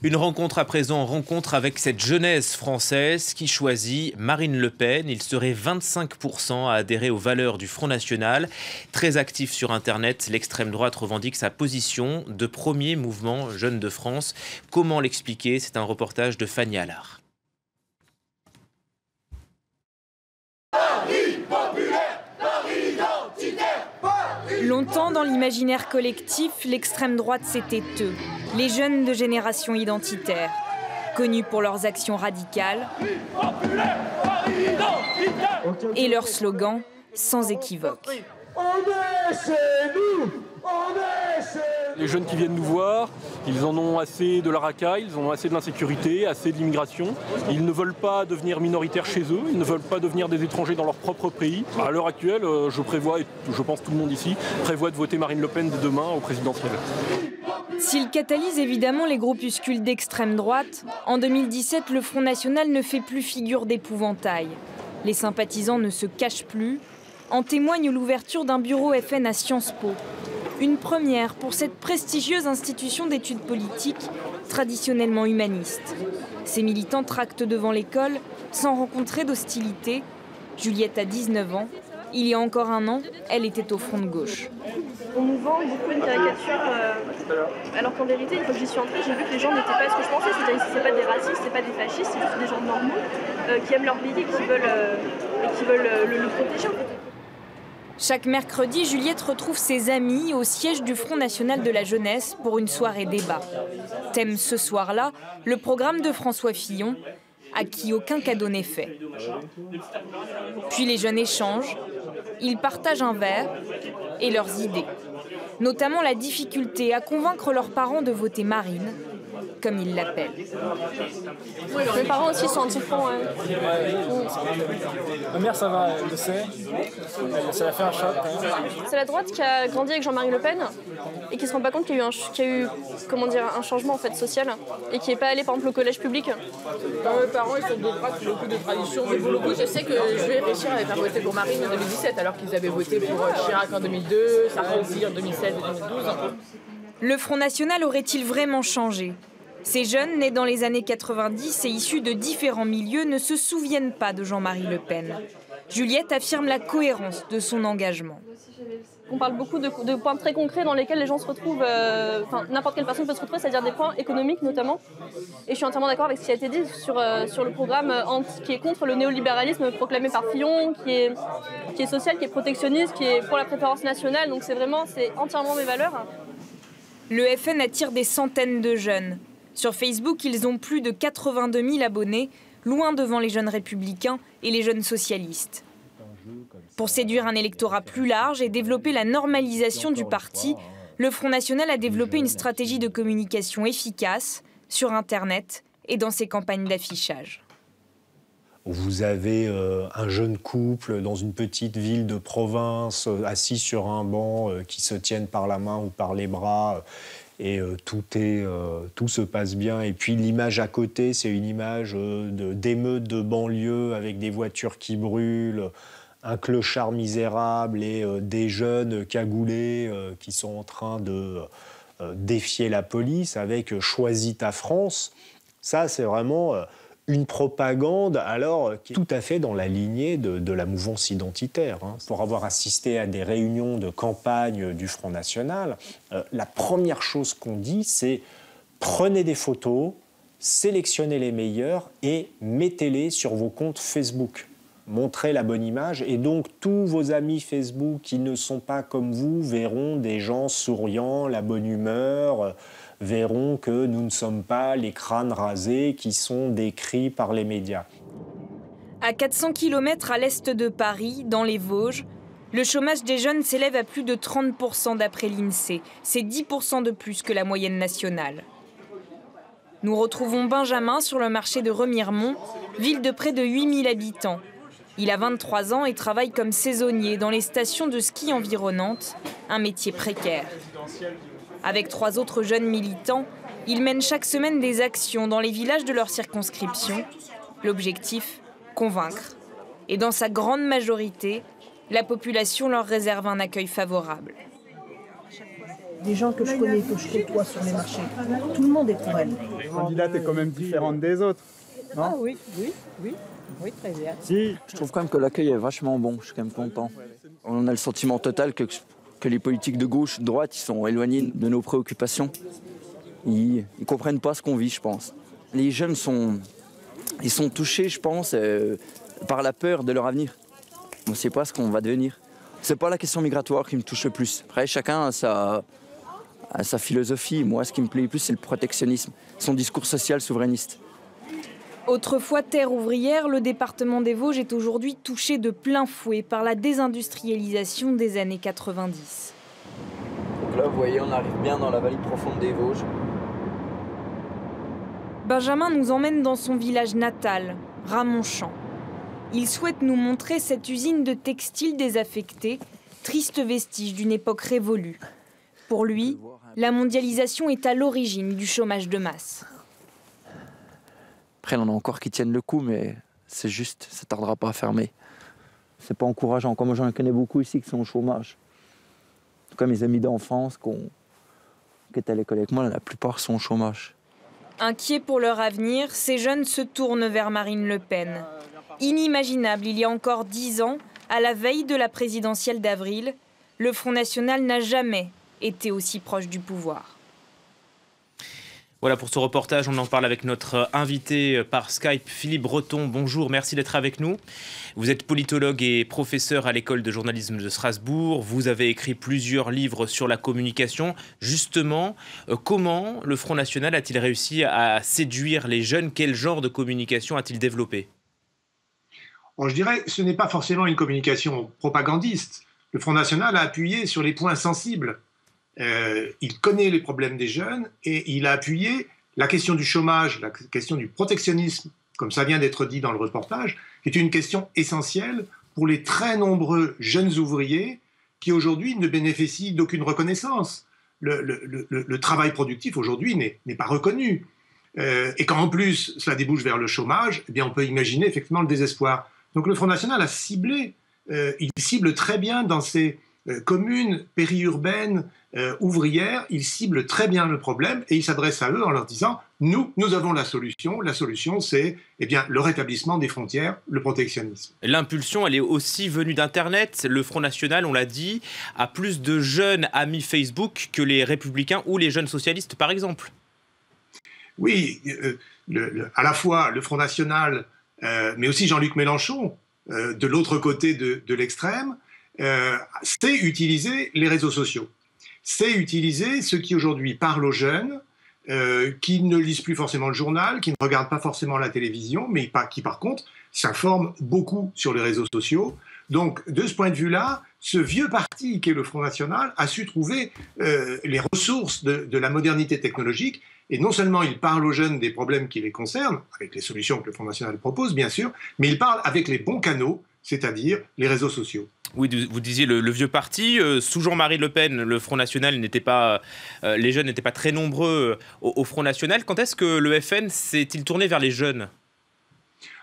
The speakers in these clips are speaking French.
Une rencontre à présent, rencontre avec cette jeunesse française qui choisit Marine Le Pen. Il serait 25% à adhérer aux valeurs du Front National. Très actif sur Internet, l'extrême droite revendique sa position de premier mouvement jeune de France. Comment l'expliquer? C'est un reportage de Fanny Allard. Longtemps dans l'imaginaire collectif, l'extrême droite c'était eux, les jeunes de génération identitaire, connus pour leurs actions radicales et leurs slogans sans équivoque. On est chez nous, on est chez nous. Les jeunes qui viennent nous voir, ils en ont assez de la racaille, ils en ont assez de l'insécurité, assez de l'immigration. Ils ne veulent pas devenir minoritaires chez eux, ils ne veulent pas devenir des étrangers dans leur propre pays. À l'heure actuelle, je prévois, et je pense tout le monde ici, prévoit de voter Marine Le Pen dès demain au présidentiel. S'il catalyse évidemment les groupuscules d'extrême droite, en 2017, le Front National ne fait plus figure d'épouvantail. Les sympathisants ne se cachent plus. En témoigne l'ouverture d'un bureau FN à Sciences Po. Une première pour cette prestigieuse institution d'études politiques, traditionnellement humaniste. Ces militants tractent devant l'école sans rencontrer d'hostilité. Juliette a 19 ans. Il y a encore un an, elle était au front de gauche. On nous vend beaucoup une caricature, alors qu'en vérité, une fois que j'y suis entrée, j'ai vu que les gens n'étaient pas ce que je pensais. C'est-à-dire que ce pas des racistes, c'est pas des fascistes, c'est juste des gens normaux qui aiment leur pays et qui veulent le protéger. Chaque mercredi, Juliette retrouve ses amis au siège du Front National de la Jeunesse pour une soirée débat. Thème ce soir-là, le programme de François Fillon, à qui aucun cadeau n'est fait. Puis les jeunes échangent, ils partagent un verre et leurs idées. Notamment la difficulté à convaincre leurs parents de voter Marine, comme ils l'appellent. Mes parents aussi sont anti-front. Ma mère, ça va, elle le sait. Ça a fait un choc. C'est la droite qui a grandi avec Jean-Marie Le Pen et qui ne se rend pas compte qu'il y a eu, un changement en fait, social et qui n'est pas allé par exemple au collège public. Mes parents ils sont de droite, beaucoup de traditions, de beaucoup. Je sais que je vais réussir à faire voter pour Marine en 2017 alors qu'ils avaient voté pour Chirac en 2002, Sarkozy en 2016 et 2012. Le Front National aurait-il vraiment changé ? Ces jeunes, nés dans les années 90 et issus de différents milieux, ne se souviennent pas de Jean-Marie Le Pen. Juliette affirme la cohérence de son engagement. On parle beaucoup de points très concrets dans lesquels les gens se retrouvent, n'importe quelle personne peut se retrouver, c'est-à-dire des points économiques notamment. Et je suis entièrement d'accord avec ce qui a été dit sur le programme qui est contre le néolibéralisme proclamé par Fillon, qui est social, qui est protectionniste, qui est pour la préférence nationale. Donc c'est entièrement mes valeurs. Le FN attire des centaines de jeunes. Sur Facebook, ils ont plus de 82 000 abonnés, loin devant les jeunes républicains et les jeunes socialistes. Pour séduire un électorat plus large et développer la normalisation du parti, le Front National a développé une stratégie de communication efficace sur Internet et dans ses campagnes d'affichage. Vous avez un jeune couple dans une petite ville de province, assis sur un banc, qui se tiennent par la main ou par les bras, et tout se passe bien. Et puis l'image à côté, c'est une image d'émeute de banlieue avec des voitures qui brûlent, un clochard misérable et des jeunes cagoulés qui sont en train de défier la police avec « Choisis ta France ». Ça, c'est vraiment une propagande qui est tout à fait dans la lignée de la mouvance identitaire. Pour avoir assisté à des réunions de campagne du Front National, la première chose qu'on dit, c'est prenez des photos, sélectionnez les meilleures et mettez-les sur vos comptes Facebook. Montrez la bonne image et donc tous vos amis Facebook qui ne sont pas comme vous verront des gens souriants, la bonne humeur, verront que nous ne sommes pas les crânes rasés qui sont décrits par les médias. À 400 km à l'est de Paris, dans les Vosges, le chômage des jeunes s'élève à plus de 30% d'après l'INSEE. C'est 10% de plus que la moyenne nationale. Nous retrouvons Benjamin sur le marché de Remiremont, ville de près de 8000 habitants. Il a 23 ans et travaille comme saisonnier dans les stations de ski environnantes, un métier précaire. Avec 3 autres jeunes militants, ils mènent chaque semaine des actions dans les villages de leur circonscription. L'objectif, convaincre. Et dans sa grande majorité, la population leur réserve un accueil favorable. des gens que je connais, que je côtoie sur les marchés. Tout le monde est pour elle. La candidate est quand même différente des autres, non? Ah oui, très bien. Si. Je trouve quand même que l'accueil est vachement bon, je suis quand même content. On a le sentiment total que les politiques de gauche, de droite, ils sont éloignés de nos préoccupations. Ils ne comprennent pas ce qu'on vit, je pense. Les jeunes sont touchés, je pense, par la peur de leur avenir. On ne sait pas ce qu'on va devenir. C'est pas la question migratoire qui me touche le plus. Après, chacun a sa philosophie. Moi, ce qui me plaît le plus, c'est le protectionnisme, son discours social souverainiste. Autrefois terre ouvrière, le département des Vosges est aujourd'hui touché de plein fouet par la désindustrialisation des années 90. Donc là, vous voyez, on arrive bien dans la vallée profonde des Vosges. Benjamin nous emmène dans son village natal, Ramonchamp. Il souhaite nous montrer cette usine de textile désaffectée, triste vestige d'une époque révolue. Pour lui, la mondialisation est à l'origine du chômage de masse. Après, on a encore qui tiennent le coup, mais c'est juste, ça ne tardera pas à fermer. C'est pas encourageant. Comme j'en connais beaucoup ici qui sont au chômage. En tout cas, mes amis d'enfance qui étaient à l'école avec moi, la plupart sont au chômage. Inquiets pour leur avenir, ces jeunes se tournent vers Marine Le Pen. Inimaginable il y a encore 10 ans, à la veille de la présidentielle d'avril, le Front National n'a jamais été aussi proche du pouvoir. Voilà pour ce reportage, on en parle avec notre invité par Skype, Philippe Breton. Bonjour, merci d'être avec nous. Vous êtes politologue et professeur à l'école de journalisme de Strasbourg. Vous avez écrit plusieurs livres sur la communication. Justement, comment le Front National a-t-il réussi à séduire les jeunes? Quel genre de communication a-t-il développé? Bon, je dirais que ce n'est pas forcément une communication propagandiste. Le Front National a appuyé sur les points sensibles. Il connaît les problèmes des jeunes et il a appuyé la question du chômage, la question du protectionnisme, comme ça vient d'être dit dans le reportage, qui est une question essentielle pour les très nombreux jeunes ouvriers qui aujourd'hui ne bénéficient d'aucune reconnaissance. Le travail productif aujourd'hui n'est pas reconnu. Et quand en plus cela débouche vers le chômage, eh bien on peut imaginer effectivement le désespoir. Donc le Front National a ciblé, il cible très bien dans ces communes périurbaines ouvrières, il cible très bien le problème et il s'adresse à eux en leur disant « Nous avons la solution. La solution, c'est le rétablissement des frontières, le protectionnisme. » L'impulsion, elle est aussi venue d'Internet. Le Front National, on l'a dit, a plus de jeunes amis Facebook que les Républicains ou les jeunes socialistes, par exemple. Oui, à la fois le Front National, mais aussi Jean-Luc Mélenchon, de l'autre côté de l'extrême, c'est utiliser les réseaux sociaux. C'est utiliser ceux qui aujourd'hui parlent aux jeunes, qui ne lisent plus forcément le journal, qui ne regardent pas forcément la télévision, mais qui par contre s'informent beaucoup sur les réseaux sociaux. Donc de ce point de vue-là, ce vieux parti qu'est le Front National a su trouver les ressources de la modernité technologique. Et non seulement il parle aux jeunes des problèmes qui les concernent, avec les solutions que le Front National propose bien sûr, mais il parle avec les bons canaux, c'est-à-dire les réseaux sociaux. Oui, vous disiez le vieux parti. Sous Jean-Marie Le Pen, le Front National n'était pas... les jeunes n'étaient pas très nombreux au Front National. Quand est-ce que le FN s'est-il tourné vers les jeunes?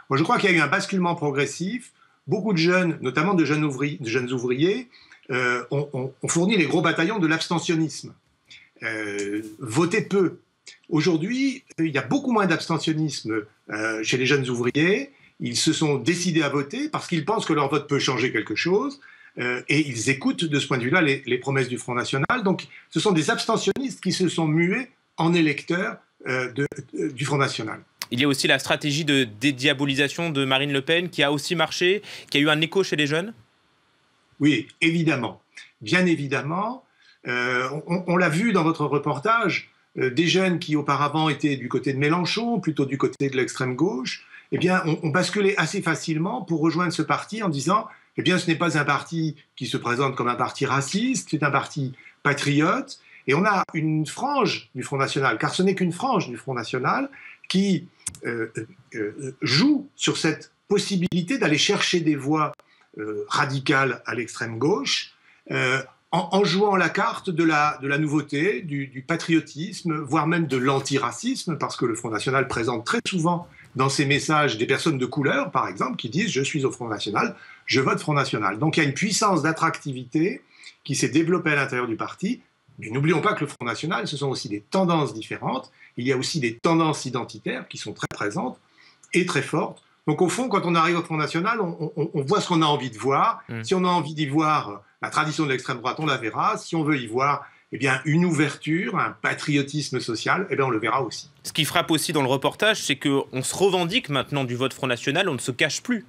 Moi, je crois qu'il y a eu un basculement progressif. Beaucoup de jeunes, notamment de jeunes ouvriers, ont fourni les gros bataillons de l'abstentionnisme. Votaient peu. Aujourd'hui, il y a beaucoup moins d'abstentionnisme chez les jeunes ouvriers. Ils se sont décidés à voter parce qu'ils pensent que leur vote peut changer quelque chose et ils écoutent de ce point de vue-là les promesses du Front National. Donc ce sont des abstentionnistes qui se sont mués en électeurs du Front National. Il y a aussi la stratégie de dédiabolisation de Marine Le Pen qui a aussi marché, qui a eu un écho chez les jeunes? Oui, évidemment. Bien évidemment. On l'a vu dans votre reportage, des jeunes qui auparavant étaient du côté de Mélenchon, plutôt du côté de l'extrême gauche, eh bien, on basculait assez facilement pour rejoindre ce parti en disant eh bien, ce n'est pas un parti qui se présente comme un parti raciste, c'est un parti patriote. Et on a une frange du Front National, car ce n'est qu'une frange du Front National, qui joue sur cette possibilité d'aller chercher des voix radicales à l'extrême gauche, en jouant la carte de la nouveauté, du patriotisme, voire même de l'antiracisme, parce que le Front National présente très souvent dans ses messages des personnes de couleur, par exemple, qui disent « je suis au Front National, je vote Front National ». Donc il y a une puissance d'attractivité qui s'est développée à l'intérieur du parti, Mais n'oublions pas que le Front National, ce sont aussi des tendances différentes. Il y a aussi des tendances identitaires qui sont très présentes et très fortes. Donc au fond, quand on arrive au Front National, on voit ce qu'on a envie de voir. Si on a envie d'y voir la tradition de l'extrême droite, on la verra. Si on veut y voir une ouverture, un patriotisme social, on le verra aussi. Ce qui frappe aussi dans le reportage, c'est qu'on se revendique maintenant du vote Front National, on ne se cache plus.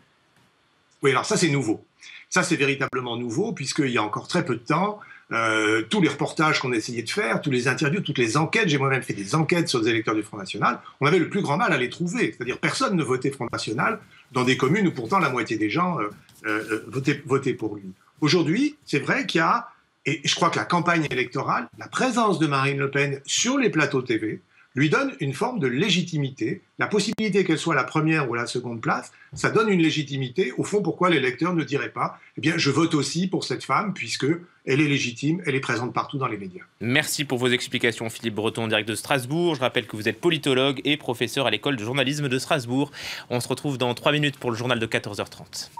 Oui, alors ça c'est nouveau. Ça c'est véritablement nouveau, puisqu'il y a encore très peu de temps, tous les reportages qu'on a essayé de faire, tous les interviews, toutes les enquêtes, j'ai moi-même fait des enquêtes sur les électeurs du Front National, on avait le plus grand mal à les trouver. C'est-à-dire personne ne votait Front National dans des communes où pourtant la moitié des gens votaient pour lui. Aujourd'hui, c'est vrai qu'il y a, et je crois que la campagne électorale, la présence de Marine Le Pen sur les plateaux TV, lui donne une forme de légitimité. La possibilité qu'elle soit la première ou la seconde place, ça donne une légitimité. Au fond, pourquoi les électeurs ne diraient pas « je vote aussi pour cette femme, puisqu'elle est légitime, elle est présente partout dans les médias ». Merci pour vos explications, Philippe Breton, en direct de Strasbourg. Je rappelle que vous êtes politologue et professeur à l'école de journalisme de Strasbourg. On se retrouve dans 3 minutes pour le journal de 14h30.